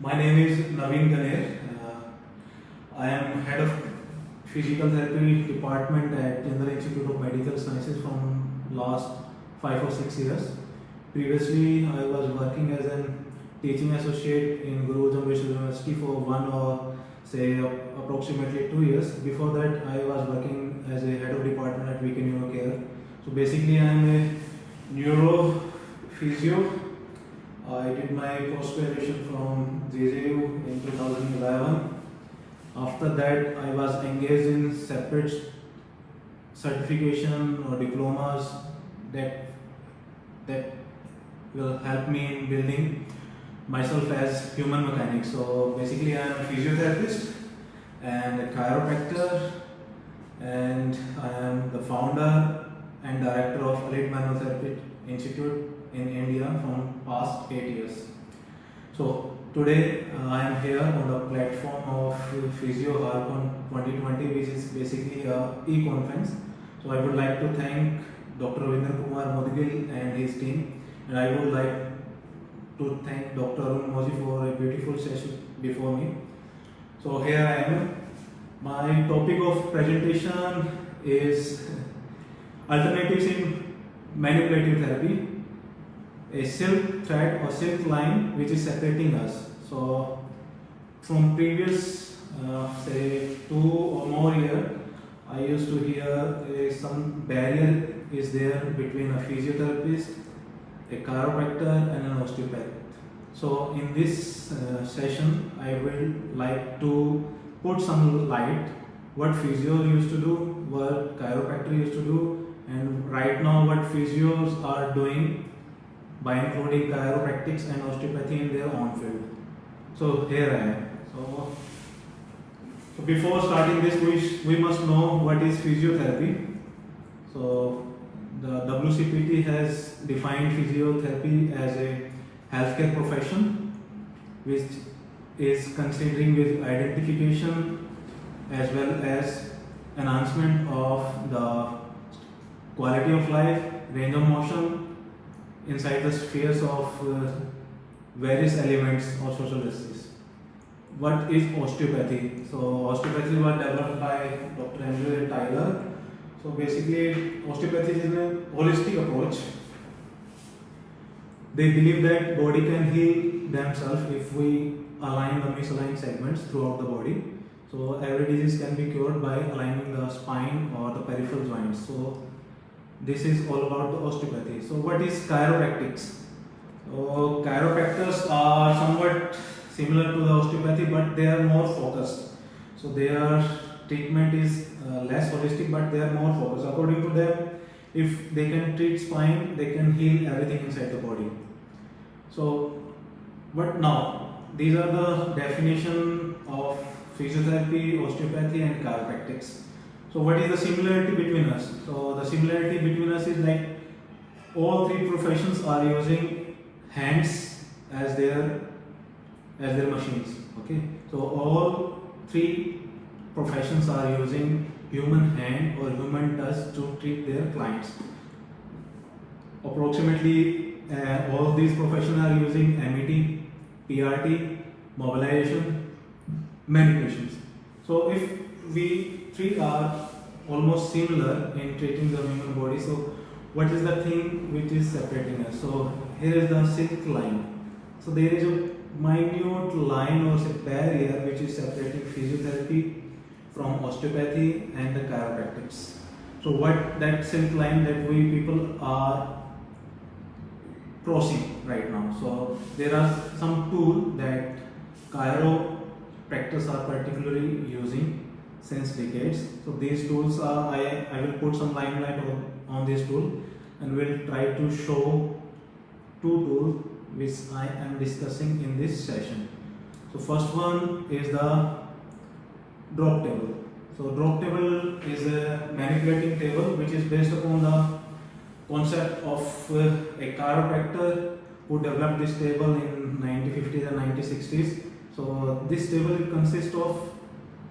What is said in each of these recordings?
My name is Naveen Ganer. I am head of physical therapy department at Indian Institute of Medical Sciences from last 5 or 6 years. Previously, I was working as a teaching associate in Guru Jambeshwar University for approximately 2 years. Before that, I was working as a head of department at Weekend Neurocare. So basically, I am a neuro physio. I did my post-graduation from JJU in 2011. After that, I was engaged in separate certification or diplomas that that will help me in building myself as human mechanic. So basically, I am a physiotherapist and a chiropractor, and I am the founder and director of Elite Manual Therapy Institute in India from past 8 years. So today I am here on the platform of Physio Harcon 2020, which is basically a e-conference. So I would like to thank Dr. Ravindra Kumar Modigil and his team, and I would like to thank Dr. Arun Moji for a beautiful session before me. So here I am. My topic of presentation is alternatives in manipulative therapy, a silk thread or silk line which is separating us. So from previous say 2 or more years, I used to hear some barrier is there between a physiotherapist, a chiropractor and an osteopath. So in this session, I will like to put some light what physio used to do, what chiropractor used to do, and right now what physios are doing by including chiropractics and osteopathy in their own field. So here I am. So before starting this, we must know what is physiotherapy. So the WCPT has defined physiotherapy as a healthcare profession which is considering with identification as well as enhancement of the quality of life, range of motion inside the spheres of various elements of social justice. What is osteopathy? So osteopathy was developed by Dr. Andrew Tyler. So basically, osteopathy is a holistic approach. They believe that body can heal themselves if we align the misaligned segments throughout the body. So every disease can be cured by aligning the spine or the peripheral joints. So this is all about the osteopathy. So what is chiropractics? So chiropractors are somewhat similar to the osteopathy, but they are more focused. So their treatment is less holistic, but they are more focused. According to them, if they can treat spine, they can heal everything inside the body. So, but now these are the definition of physiotherapy, osteopathy, and chiropractics. So, what is the similarity between us? So, the similarity between us is like all three professions are using hands as their machines. Okay, so all three professions are using human hand or human touch to treat their clients. Approximately all these professions are using MET, PRT, mobilization, manipulations. So if we three are almost similar in treating the human body, so what is the thing which is separating us? So here is the silk line. So there is a minute line or barrier which is separating physiotherapy from osteopathy and the chiropractics. So what that silk line that we people are crossing right now. So there are some tools that chiropractors are particularly using since decades. So these tools are, I will put some limelight on this tool and will try to show 2 tools which I am discussing in this session. So first one is the drop table. So drop table is a manipulating table which is based upon the concept of a chiropractor who developed this table in 1950s and 1960s. So this table consists of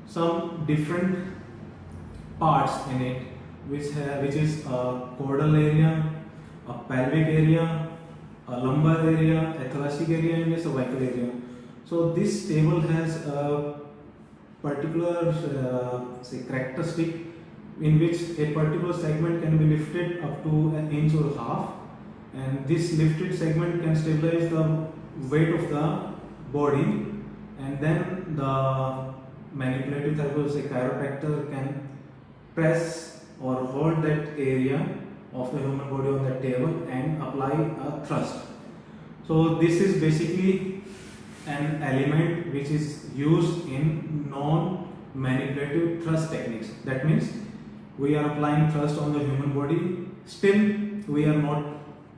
some different parts in it, which is a caudal area, a pelvic area, a lumbar area, a thoracic area, and a cervical area. So this table has a particular say characteristic in which a particular segment can be lifted up to an inch or half, and this lifted segment can stabilize the weight of the body, and then the manipulative therapist, a chiropractor, can press or hold that area of the human body on the table and apply a thrust. So this is basically an element which is used in non-manipulative thrust techniques. That means we are applying thrust on the human body, still we are not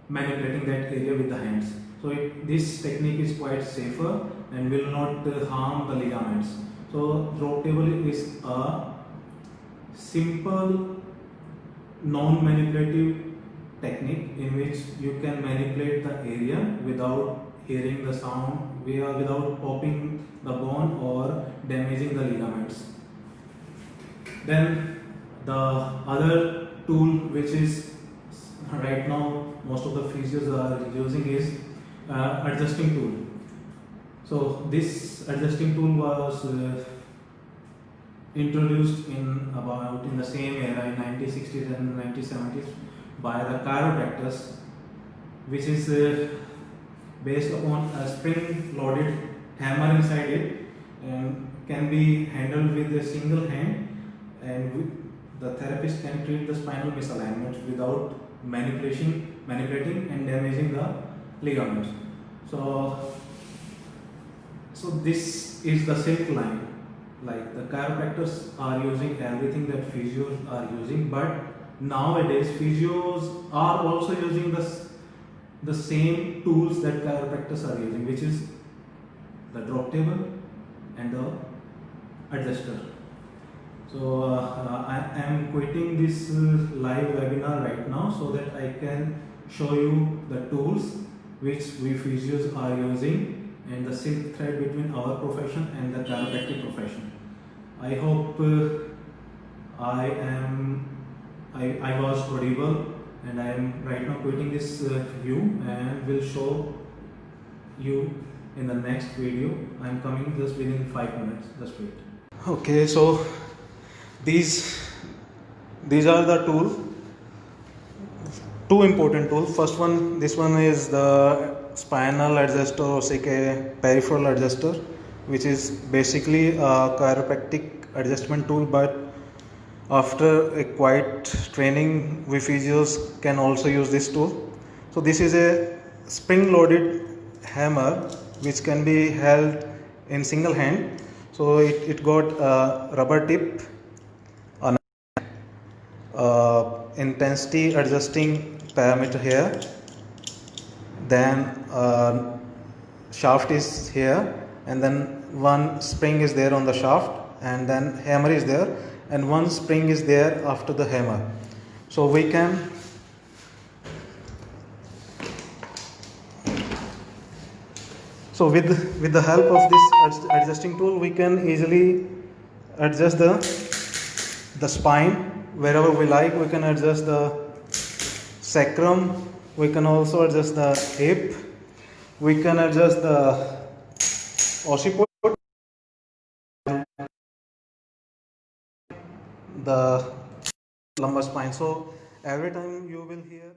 manipulating that area with the hands. So this technique is quite safer and will not harm the ligaments. So drop table is a simple non-manipulative technique in which you can manipulate the area without hearing the sound, without popping the bone or damaging the ligaments. Then the other tool which is right now most of the physios are using is adjusting tool. So this adjusting tool was introduced in the same era in 1960s and 1970s by the chiropractors, which is based upon a spring loaded hammer inside it and can be handled with a single hand, and the therapist can treat the spinal misalignment without manipulating and damaging the ligaments. So this is the silk line. Like the chiropractors are using everything that physios are using, but nowadays physios are also using the same tools that chiropractors are using, which is the drop table and the adjuster. So I am quitting this live webinar right now so that I can show you the tools which we physios are using and the silk thread between our profession and the chiropractic profession. I hope I was audible, and I am right now quitting this view and will show you in the next video. I am coming just within 5 minutes. Just wait. Okay, so these are the tools. Two important tools. First one, this one is the spinal adjuster or say peripheral adjuster, which is basically a chiropractic adjustment tool, but after a quiet training, we physios can also use this tool. So this is a spring loaded hammer which can be held in single hand. So it got a rubber tip, an intensity adjusting parameter here, then shaft is here, and then one spring is there on the shaft, and then hammer is there, and one spring is there after the hammer. So we can with the help of this adjusting tool, we can easily adjust the spine wherever we like. We can adjust the sacrum, we can also adjust the hip, we can adjust the occiput, the lumbar spine. So every time you will hear